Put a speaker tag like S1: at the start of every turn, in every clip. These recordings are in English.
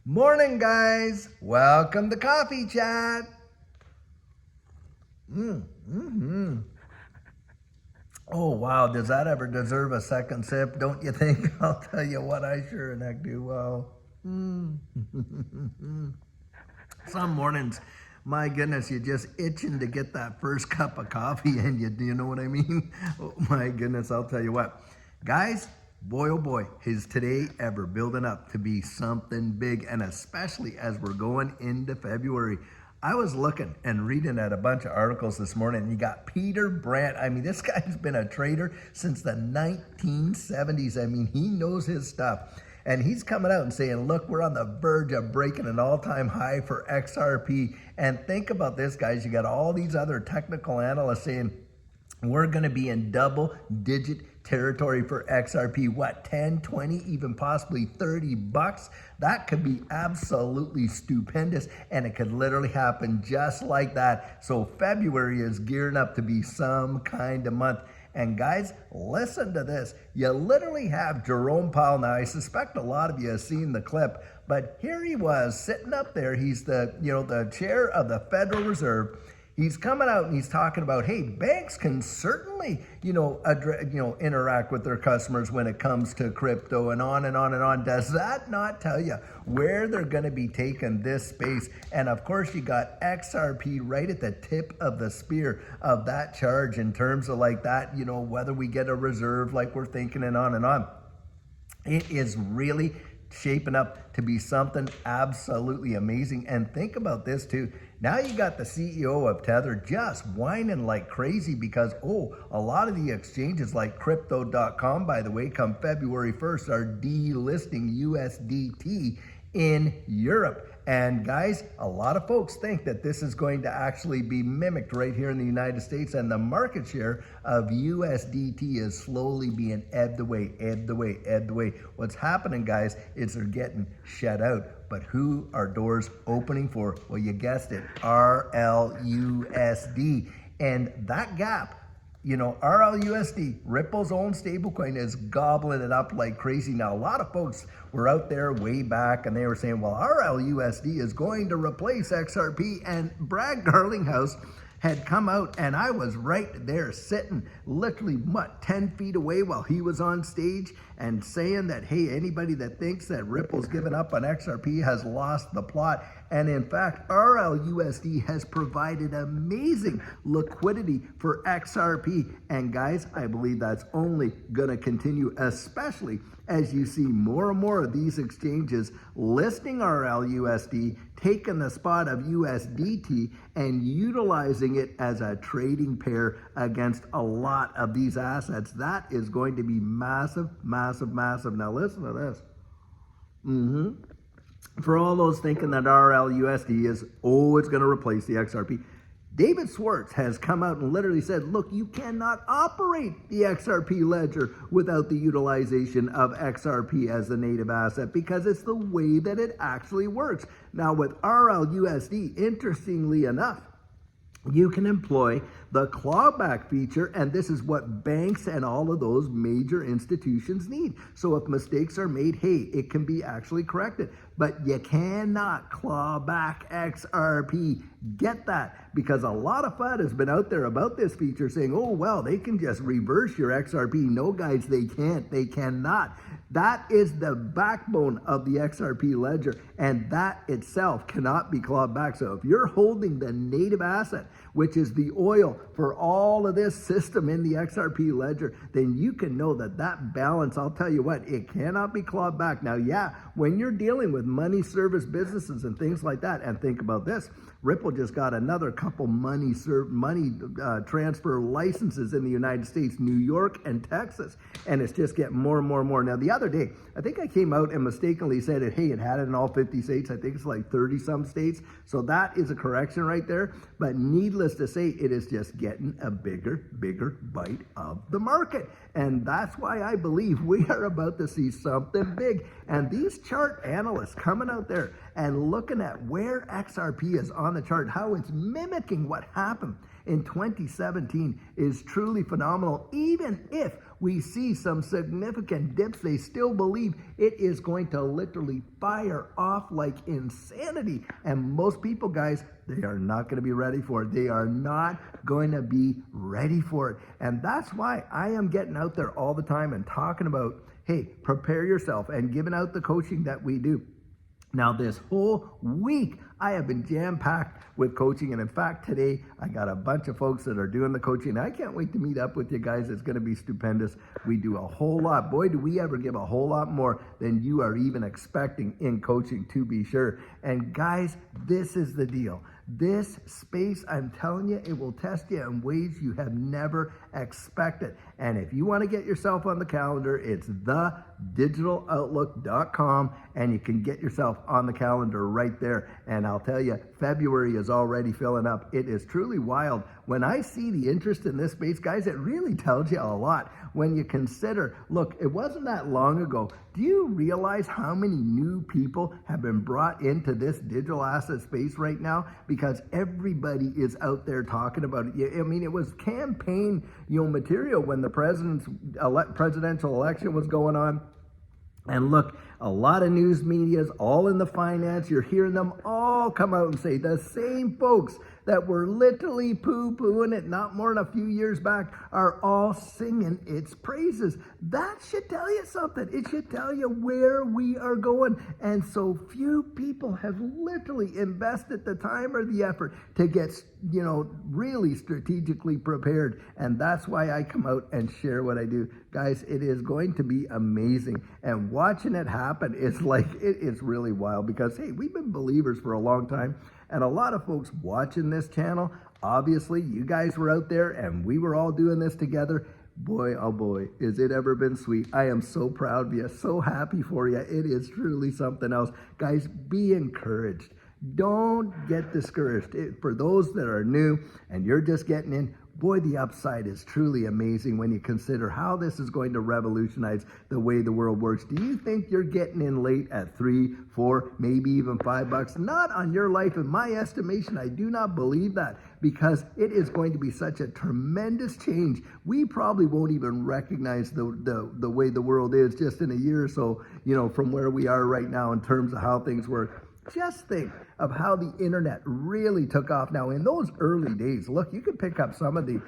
S1: Morning, guys. Welcome to Coffee Chat. Oh, wow. Does that ever deserve a second sip? Don't you think? I'll tell you what, I sure and heck do. Well, some mornings, my goodness, you're just itching to get that first cup of coffee, and you know what I mean? Oh, my goodness, I'll tell you what. Guys, boy, oh boy, is today ever building up to be something big, and especially as we're going into February. I was looking and reading at a bunch of articles this morning, and you got Peter Brandt. I mean, this guy's been a trader since the 1970s. I mean, he knows his stuff. And he's coming out and saying, look, we're on the verge of breaking an all-time high for XRP. And think about this, guys. You got all these other technical analysts saying, we're going to be in double-digit territory for XRP. What, 10, 20, even possibly $30? That could be absolutely stupendous, and it could literally happen just like that. So February is gearing up to be some kind of month. And guys, listen to this. You literally have Jerome Powell. Now, I suspect a lot of you have seen the clip, but here he was sitting up there. He's the chair of the Federal Reserve. He's coming out and he's talking about, hey, banks can certainly, interact with their customers when it comes to crypto, and on and on and on. Does that not tell you where they're going to be taking this space? And of course, you got XRP right at the tip of the spear of that charge in terms of like that, whether we get a reserve like we're thinking, and on and on. It is really shaping up to be something absolutely amazing. And think about this too. Now you got the CEO of Tether just whining like crazy because, a lot of the exchanges like crypto.com, by the way, come February 1st are delisting USDT in Europe. And guys, a lot of folks think that this is going to actually be mimicked right here in the United States, and the market share of USDT is slowly being ebbed away. What's happening, guys, is they're getting shut out. But who are doors opening for? Well, you guessed it, RL USD. And that gap, RL USD, Ripple's own stablecoin, is gobbling it up like crazy. Now, a lot of folks were out there way back and they were saying, well, RL USD is going to replace XRP. And Brad Garlinghouse had come out, and I was right there sitting literally 10 feet away while he was on stage and saying that, hey, anybody that thinks that Ripple's given up on XRP has lost the plot. And in fact, RL USD has provided amazing liquidity for XRP. And guys, I believe that's only going to continue, especially as you see more and more of these exchanges listing RL USD, taking the spot of USDT and utilizing it as a trading pair against a lot of these assets. That is going to be massive, massive, massive. Now listen to this. For all those thinking that RL USD is, it's going to replace the XRP, David Schwartz has come out and literally said, look, you cannot operate the XRP ledger without the utilization of XRP as the native asset, because it's the way that it actually works. Now with RL USD, interestingly enough, you can employ the clawback feature, and this is what banks and all of those major institutions need. So if mistakes are made, hey, it can be actually corrected. But you cannot claw back XRP. Get that? Because a lot of FUD has been out there about this feature saying, they can just reverse your XRP. No, guys, they can't. They cannot. That is the backbone of the XRP ledger, and that itself cannot be clawed back. So if you're holding the native asset, which is the oil for all of this system in the XRP ledger, then you can know that that balance, I'll tell you what, it cannot be clawed back. Now, yeah, when you're dealing with money service businesses and things like that, and think about this, Ripple just got another couple money transfer licenses in the United States, New York and Texas, and it's just getting more and more and more. Now, the other day, I think I came out and mistakenly said it, hey, it had it in all 50 states. I think it's like 30-some states. So that is a correction right there. But needless to say, it is just getting a bigger bite of the market. And that's why I believe we are about to see something big. And these chart analysts coming out there and looking at where XRP is on the chart, how it's mimicking what happened in 2017 is truly phenomenal, even if We see some significant dips. They still believe it is going to literally fire off like insanity. And most people, guys, they are not going to be ready for it. They are not going to be ready for it. And that's why I am getting out there all the time and talking about, hey, prepare yourself, and giving out the coaching that we do. Now, this whole week, I have been jam-packed with coaching. And in fact, today, I got a bunch of folks that are doing the coaching. I can't wait to meet up with you guys. It's going to be stupendous. We do a whole lot. Boy, do we ever give a whole lot more than you are even expecting in coaching, to be sure. And guys, this is the deal. This space, I'm telling you, it will test you in ways you have never expected. And if you want to get yourself on the calendar, it's thedigital.outlook.com, and you can get yourself on the calendar right there. And I'll tell you, February is already filling up. It is truly wild. When I see the interest in this space, guys, it really tells you a lot. When you consider, look, it wasn't that long ago. Do you realize how many new people have been brought into this digital asset space right now? Because everybody is out there talking about it. I mean, it was campaign, material when the presidential election was going on. And look, a lot of news medias, all in the finance, you're hearing them all come out and say, the same folks that were literally poo-pooing it not more than a few years back are all singing its praises. That should tell you something. It should tell you where we are going. And so few people have literally invested the time or the effort to get, really strategically prepared. And that's why I come out and share what I do. Guys, it is going to be amazing. And watching it happen is like, it is really wild because, hey, we've been believers for a long time. And a lot of folks watching this channel, obviously, you guys were out there and we were all doing this together. Boy, oh boy, is it ever been sweet. I am so proud of you, so happy for you. It is truly something else. Guys, be encouraged. Don't get discouraged. For those that are new and you're just getting in, boy, the upside is truly amazing when you consider how this is going to revolutionize the way the world works. Do you think you're getting in late at $3, $4, maybe even $5? Not on your life. In my estimation, I do not believe that, because it is going to be such a tremendous change. We probably won't even recognize the way the world is just in a year or so, from where we are right now in terms of how things work. Just think of how the internet really took off. Now, in those early days, look, you could pick up some of the,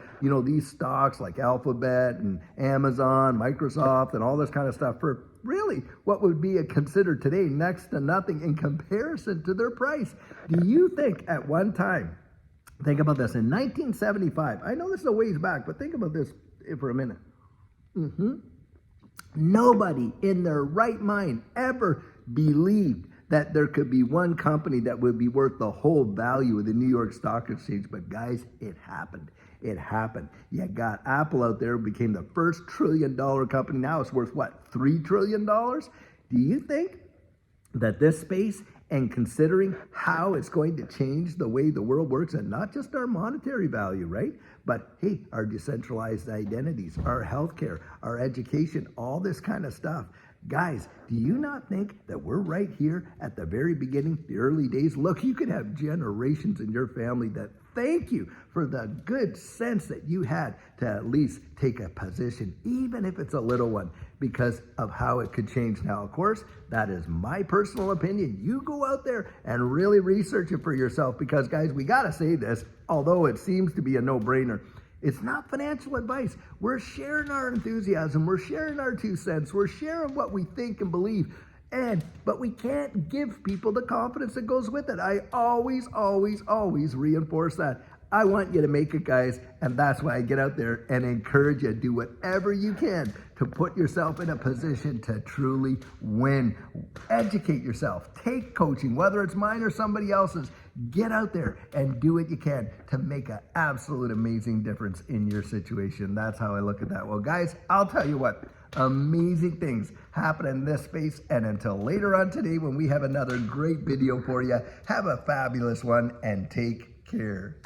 S1: these stocks like Alphabet and Amazon, Microsoft, and all this kind of stuff for really what would be considered today next to nothing in comparison to their price. Do you think at one time, think about this, in 1975, I know this is a ways back, but think about this for a minute. Nobody in their right mind ever believed that there could be one company that would be worth the whole value of the New York Stock Exchange. But guys, it happened. It happened. You got Apple out there, became the first $1 trillion company. Now it's worth, what, $3 trillion? Do you think that this space, and considering how it's going to change the way the world works, and not just our monetary value, right? But hey, our decentralized identities, our healthcare, our education, all this kind of stuff. Guys, do you not think that we're right here at the very beginning, the early days? Look, you could have generations in your family that thank you for the good sense that you had to at least take a position, even if it's a little one, because of how it could change. Now, of course, that is my personal opinion. You go out there and really research it for yourself, because, guys, we got to say this, although it seems to be a no-brainer. It's not financial advice. We're sharing our enthusiasm. We're sharing our 2 cents. We're sharing what we think and believe. But we can't give people the confidence that goes with it. I always reinforce that. I want you to make it, guys, and that's why I get out there and encourage you to do whatever you can to put yourself in a position to truly win. Educate yourself. Take coaching, whether it's mine or somebody else's. Get out there and do what you can to make an absolute amazing difference in your situation. That's how I look at that. Well, guys, I'll tell you what, amazing things happen in this space. And until later on today, when we have another great video for you, have a fabulous one and take care.